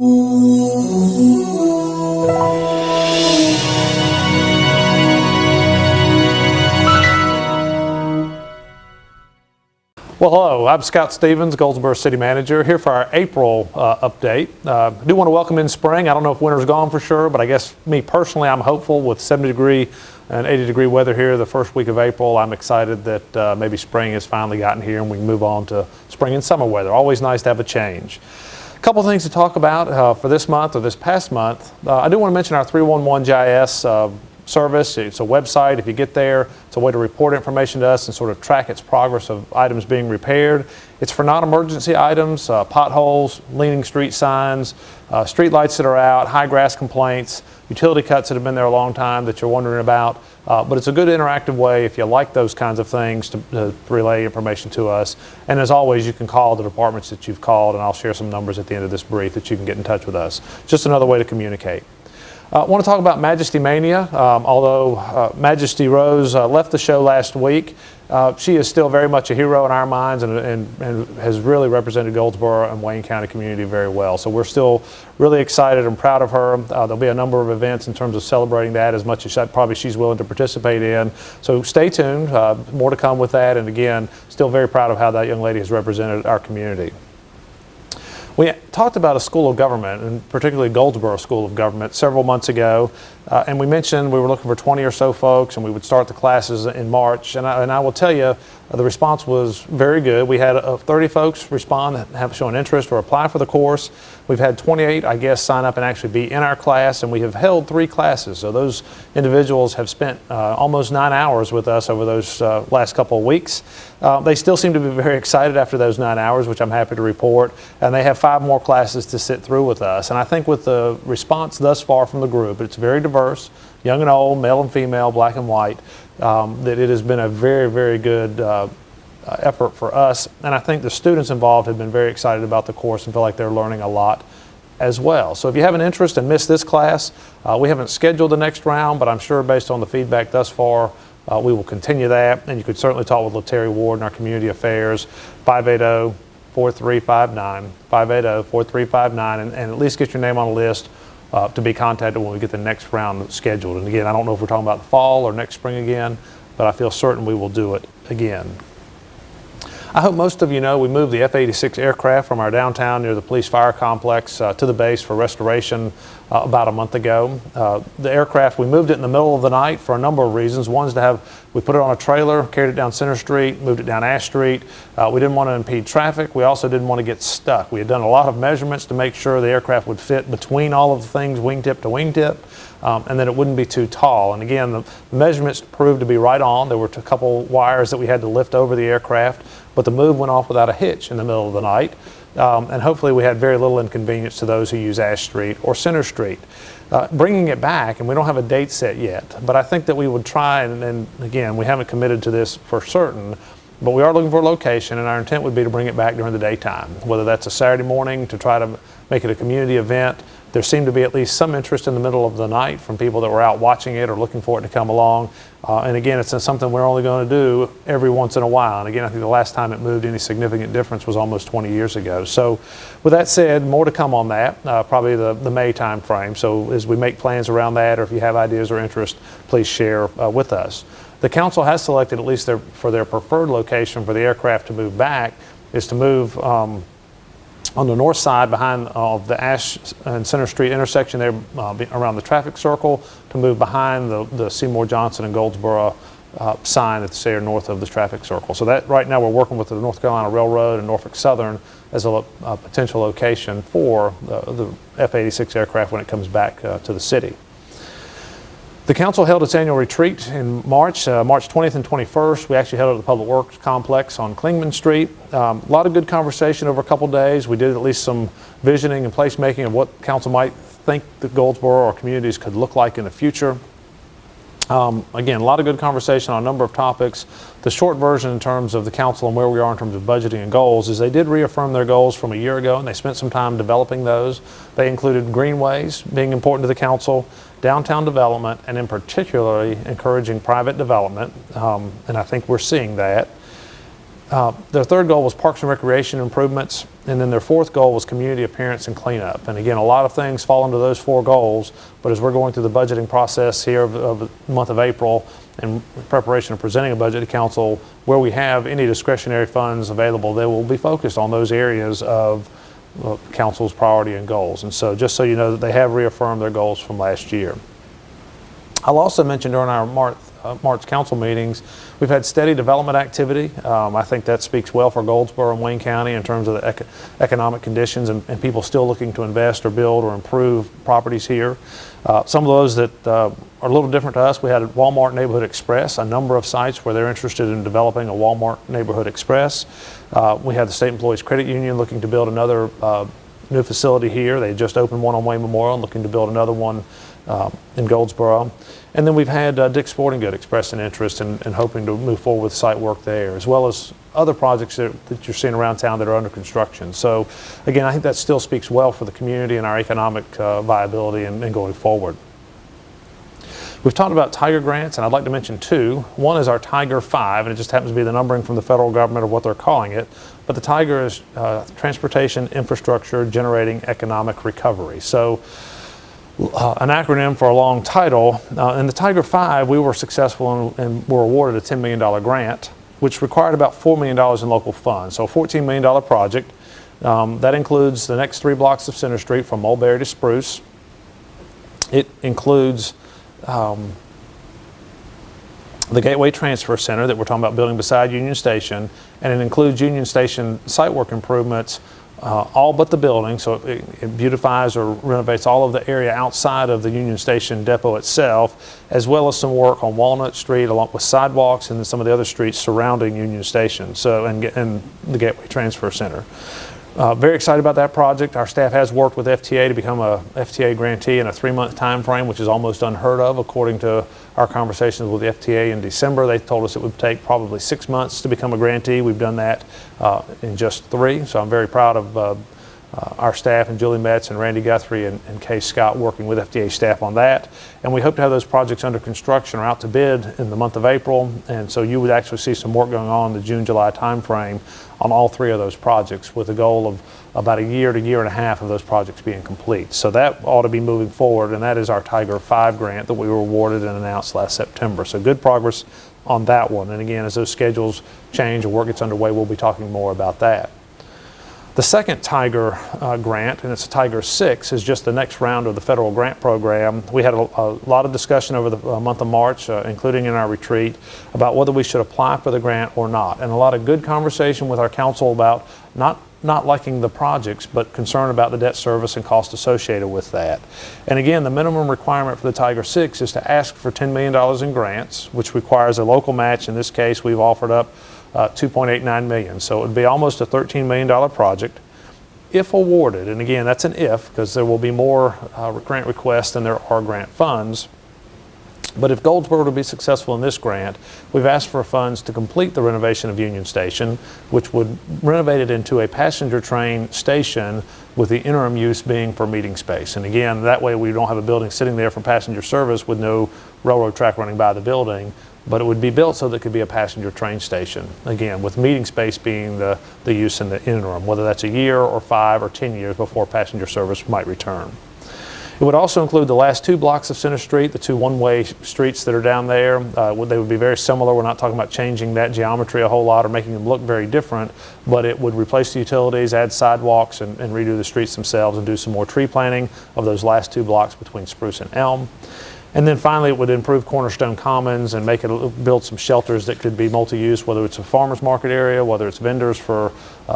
Well, hello, I'm Scott Stevens, Goldsboro City Manager, here for our April update. I do want to welcome in spring. I don't know if winter's gone for sure, but I guess me personally, I'm hopeful with 70-degree and 80-degree weather here the first week of April. I'm excited that maybe spring has finally gotten here and we can move on to spring and summer weather. Always nice to have a change. A couple things to talk about for this month or this past month. I do want to mention our 311 GIS service. It's a website. If you get there, it's a way to report information to us and sort of track its progress of items being repaired. It's for non-emergency items, potholes, leaning street signs, street lights that are out, high grass complaints, utility cuts that have been there a long time that you're wondering about. But it's a good interactive way if you like those kinds of things to relay information to us. And as always, you can call the departments that you've called, and I'll share some numbers at the end of this brief that you can get in touch with us. Just another way to communicate. I want to talk about Majesty Mania. Although Majesty Rose left the show last week, she is still very much a hero in our minds and has really represented Goldsboro and Wayne County community very well. So we're still really excited and proud of her. There'll be a number of events in terms of celebrating that as much as probably she's willing to participate in. So stay tuned, more to come with that. And again, still very proud of how that young lady has represented our community. We talked about a school of government, and particularly Goldsboro School of Government, several months ago, and we mentioned we were looking for 20 or so folks, and we would start the classes in March. And I will tell you, the response was very good. We had 30 folks respond that have shown interest or apply for the course. We've had 28, I guess, sign up and actually be in our class, and we have held 3 classes. So those individuals have spent almost 9 hours with us over those last couple of weeks. They still seem to be very excited after those 9 hours, which I'm happy to report, and they have 5 more classes to sit through with us. And I think with the response thus far from the group, it's very diverse, young and old, male and female, black and white, that it has been a very, very good effort for us. And I think the students involved have been very excited about the course and feel like they're learning a lot as well. So if you have an interest and missed this class, we haven't scheduled the next round, but I'm sure based on the feedback thus far, we will continue that. And you could certainly talk with Terry Ward in our community affairs, 580-4359, 580-4359, and at least get your name on a list to be contacted when we get the next round scheduled. And again, I don't know if we're talking about the fall or next spring again, but I feel certain we will do it again. I hope most of you know we moved the F-86 aircraft from our downtown near the police fire complex to the base for restoration about a month ago. The aircraft, we moved it in the middle of the night for a number of reasons. One is we put it on a trailer, carried it down Center Street, moved it down Ash Street. We didn't want to impede traffic. We also didn't want to get stuck. We had done a lot of measurements to make sure the aircraft would fit between all of the things, wingtip to wingtip, and that it wouldn't be too tall. And again, the measurements proved to be right on. There were a couple wires that we had to lift over the aircraft, but the move went off without a hitch in the middle of the night. And hopefully we had very little inconvenience to those who use Ash Street or Center Street. Bringing it back, and we don't have a date set yet, but I think that we would try, and again, we haven't committed to this for certain, but we are looking for a location, and our intent would be to bring it back during the daytime, whether that's a Saturday morning to try to make it a community event. There seemed to be at least some interest in the middle of the night from people that were out watching it or looking for it to come along. And again, it's something we're only going to do every once in a while. And again, I think the last time it moved any significant difference was almost 20 years ago. So with that said, more to come on that, probably the May time frame. So as we make plans around that, or if you have ideas or interest, please share with us. The council has selected, at least for their preferred location for the aircraft to move back, is to move on the north side behind the Ash and Center Street intersection there around the traffic circle, to move behind the Seymour Johnson and Goldsboro sign that's there north of the traffic circle. So that right now we're working with the North Carolina Railroad and Norfolk Southern as a potential location for the F-86 aircraft when it comes back to the city. The council held its annual retreat in March 20th and 21st. We actually held it at the Public Works Complex on Clingman Street. A lot of good conversation over a couple days. We did at least some visioning and placemaking of what council might think the Goldsboro or communities could look like in the future. Again, a lot of good conversation on a number of topics. The short version in terms of the council and where we are in terms of budgeting and goals is they did reaffirm their goals from a year ago, and they spent some time developing those. They included greenways being important to the council, downtown development, and in particularly encouraging private development, and I think we're seeing that. Their third goal was parks and recreation improvements, and then their fourth goal was community appearance and cleanup. And again, a lot of things fall into those 4 goals, but as we're going through the budgeting process here of the month of April in preparation of presenting a budget to council, where we have any discretionary funds available, they will be focused on those areas of council's priority and goals. And so just so you know that they have reaffirmed their goals from last year. I'll also mention during our March council meetings, we've had steady development activity. I think that speaks well for Goldsboro and Wayne County in terms of the economic conditions and people still looking to invest or build or improve properties here. Some of those that are a little different to us, we had Walmart Neighborhood Express, a number of sites where they're interested in developing a Walmart Neighborhood Express. We had the State Employees Credit Union looking to build another new facility here. They just opened one on Wayne Memorial and looking to build another one in Goldsboro. And then we've had Dick's Sporting Good express an interest in hoping to move forward with site work there, as well as other projects that you're seeing around town that are under construction. So again, I think that still speaks well for the community and our economic viability and going forward. We've talked about Tiger grants, and I'd like to mention 2. One is our Tiger 5, and it just happens to be the numbering from the federal government of what they're calling it. But the Tiger is Transportation Infrastructure Generating Economic Recovery. So an acronym for a long title. In the Tiger 5, we were successful and were awarded a $10 million grant, which required about $4 million in local funds. So a $14 million project. That includes the next 3 blocks of Center Street from Mulberry to Spruce. It includes the Gateway Transfer Center that we're talking about building beside Union Station, and it includes Union Station site work improvements, all but the building, so it beautifies or renovates all of the area outside of the Union Station depot itself, as well as some work on Walnut Street along with sidewalks and then some of the other streets surrounding Union Station, so and the Gateway Transfer Center. Very excited about that project. Our staff has worked with FTA to become a FTA grantee in a 3-month time frame, which is almost unheard of according to our conversations with the FTA in December. They told us it would take probably 6 months to become a grantee. We've done that in just 3, so I'm very proud of our staff and Julie Metz and Randy Guthrie and Kay Scott working with FDA staff on that. And we hope to have those projects under construction or out to bid in the month of April. And so you would actually see some work going on in the June-July timeframe on all 3 of those projects, with a goal of about a year to year and a half of those projects being complete. So that ought to be moving forward, and that is our Tiger 5 grant that we were awarded and announced last September. So good progress on that one. And again, as those schedules change or work gets underway, we'll be talking more about that. The second Tiger grant, and it's a Tiger 6, is just the next round of the federal grant program. We had a lot of discussion over the month of March, including in our retreat, about whether we should apply for the grant or not. And a lot of good conversation with our council about not liking the projects, but concern about the debt service and cost associated with that. And again, the minimum requirement for the Tiger 6 is to ask for $10 million in grants, which requires a local match. In this case, we've offered up $2.89 million. So it would be almost a $13 million project if awarded. And again, that's an if, because there will be more grant requests than there are grant funds. But if Goldsboro to be successful in this grant, we've asked for funds to complete the renovation of Union Station, which would renovate it into a passenger train station, with the interim use being for meeting space. And again, that way we don't have a building sitting there for passenger service with no railroad track running by the building, but it would be built so that it could be a passenger train station. Again, with meeting space being the use in the interim, whether that's a year or 5 or 10 years before passenger service might return. It would also include the last 2 blocks of Center Street, the 2 one-way streets that are down there. They would be very similar. We're not talking about changing that geometry a whole lot or making them look very different, but it would replace the utilities, add sidewalks, and redo the streets themselves, and do some more tree planting of those last 2 blocks between Spruce and Elm. And then finally, it would improve Cornerstone Commons and make it build some shelters that could be multi-use, whether it's a farmer's market area, whether it's vendors for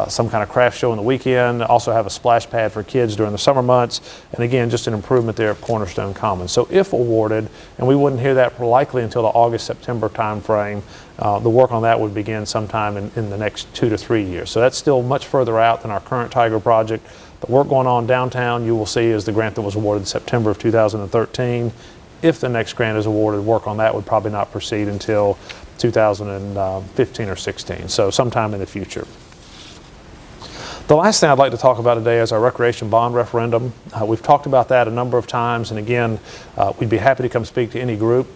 some kind of craft show on the weekend. Also have a splash pad for kids during the summer months. And again, just an improvement there at Cornerstone Commons. So if awarded, and we wouldn't hear that likely until the August-September time frame, the work on that would begin sometime in the next 2 to 3 years. So that's still much further out than our current Tiger project. The work going on downtown, you will see, is the grant that was awarded in September of 2013. If the next grant is awarded, work on that would probably not proceed until 2015 or 16, so sometime in the future. The last thing I'd like to talk about today is our recreation bond referendum. We've talked about that a number of times, and again, we'd be happy to come speak to any group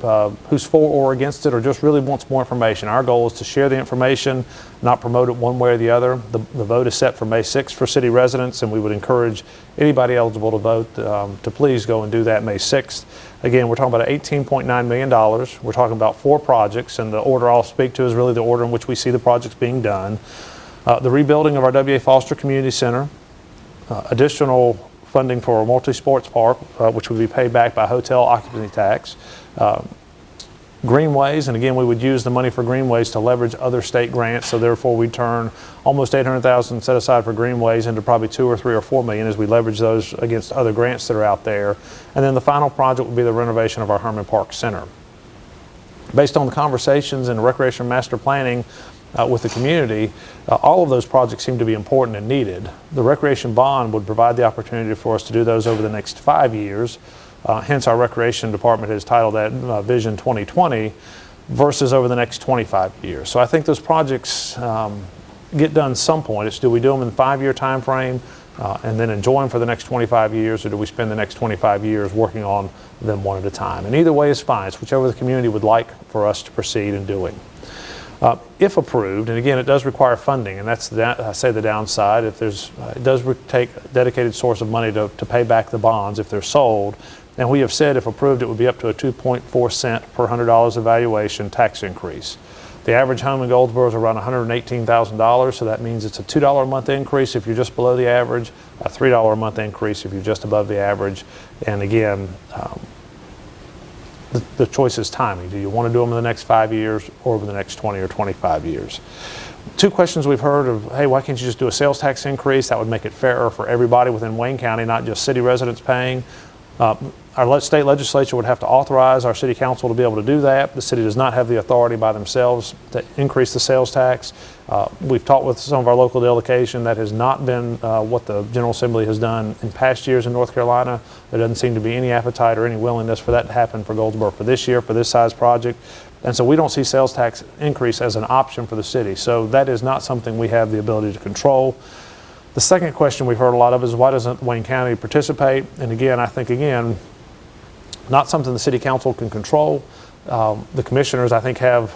who's for or against it or just really wants more information. Our goal is to share the information, not promote it one way or the other. The vote is set for May 6th for city residents, and we would encourage anybody eligible to vote to please go and do that May 6th. Again, we're talking about $18.9 million. We're talking about 4 projects, and the order I'll speak to is really the order in which we see the projects being done. The rebuilding of our W.A. Foster Community Center, additional funding for a multi-sports park, which would be paid back by hotel occupancy tax, greenways, and again, we would use the money for greenways to leverage other state grants, so therefore we turn almost $800,000 set aside for greenways into probably $2 or $3 or $4 million as we leverage those against other grants that are out there. And then the final project would be the renovation of our Herman Park Center. Based on the conversations and the recreation master planning with the community, all of those projects seem to be important and needed. The recreation bond would provide the opportunity for us to do those over the next 5 years. Hence our recreation department has titled that Vision 2020 versus over the next 25 years. So I think those projects get done some point. It's, do we do them in the 5-year time frame and then enjoy them for the next 25 years, or do we spend the next 25 years working on them one at a time? And either way is fine. It's whichever the community would like for us to proceed in doing. If approved, and again, it does require funding, and that's I say the downside. If there's, it does take a dedicated source of money to pay back the bonds if they're sold. And we have said, if approved, it would be up to a 2.4 cent per $100 evaluation tax increase. The average home in Goldsboro is around $118,000, so that means it's a $2 a month increase if you're just below the average, a $3 a month increase if you're just above the average. And again, the choice is timing. Do you want to do them in the next 5 years or over the next 20 or 25 years? 2 questions we've heard of, hey, why can't you just do a sales tax increase? That would make it fairer for everybody within Wayne County, not just city residents paying. Our state legislature would have to authorize our city council to be able to do that. The city does not have the authority by themselves to increase the sales tax. We've talked with some of our local delegation. That has not been what the General Assembly has done in past years in North Carolina. There doesn't seem to be any appetite or any willingness for that to happen for Goldsboro for this year, for this size project. And so we don't see sales tax increase as an option for the city. So that is not something we have the ability to control. The second question we've heard a lot of is, why doesn't Wayne County participate? And again, I think, not something the city council can control. The commissioners, I think, have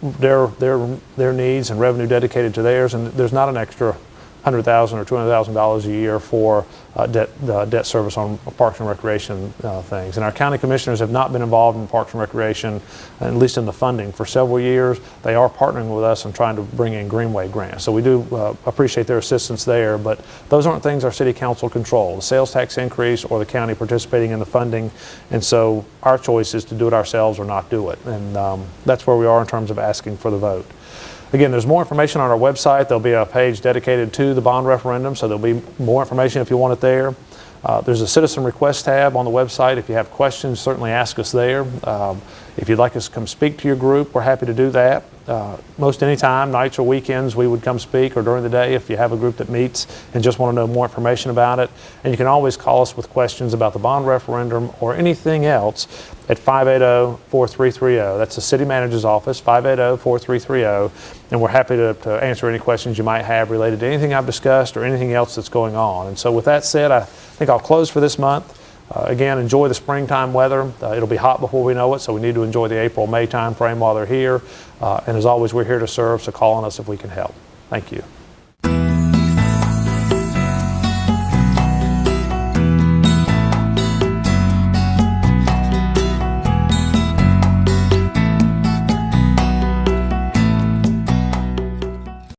their needs and revenue dedicated to theirs, and there's not an extra $100,000 or $200,000 a year for debt service on Parks and Recreation things. And our county commissioners have not been involved in Parks and Recreation, at least in the funding, for several years. They are partnering with us and trying to bring in Greenway grants. So we do appreciate their assistance there, but those aren't things our city council control, the sales tax increase or the county participating in the funding. And so our choice is to do it ourselves or not do it. And that's where we are in terms of asking for the vote. Again, there's more information on our website. There'll be a page dedicated to the bond referendum, so there'll be more information if you want it there. There's a citizen request tab on the website. If you have questions, certainly ask us there. If you'd like us to come speak to your group, we're happy to do that. Most any time, nights or weekends, we would come speak, or during the day if you have a group that meets and just want to know more information about it. And you can always call us with questions about the bond referendum or anything else at 580-4330. That's the city manager's office, 580-4330. And we're happy to answer any questions you might have related to anything I've discussed or anything else that's going on. And so with that said, I think I'll close for this month. Again, enjoy the springtime weather. It'll be hot before we know it, so we need to enjoy the April-May time frame while they're here. And as always, we're here to serve, so call on us if we can help. Thank you.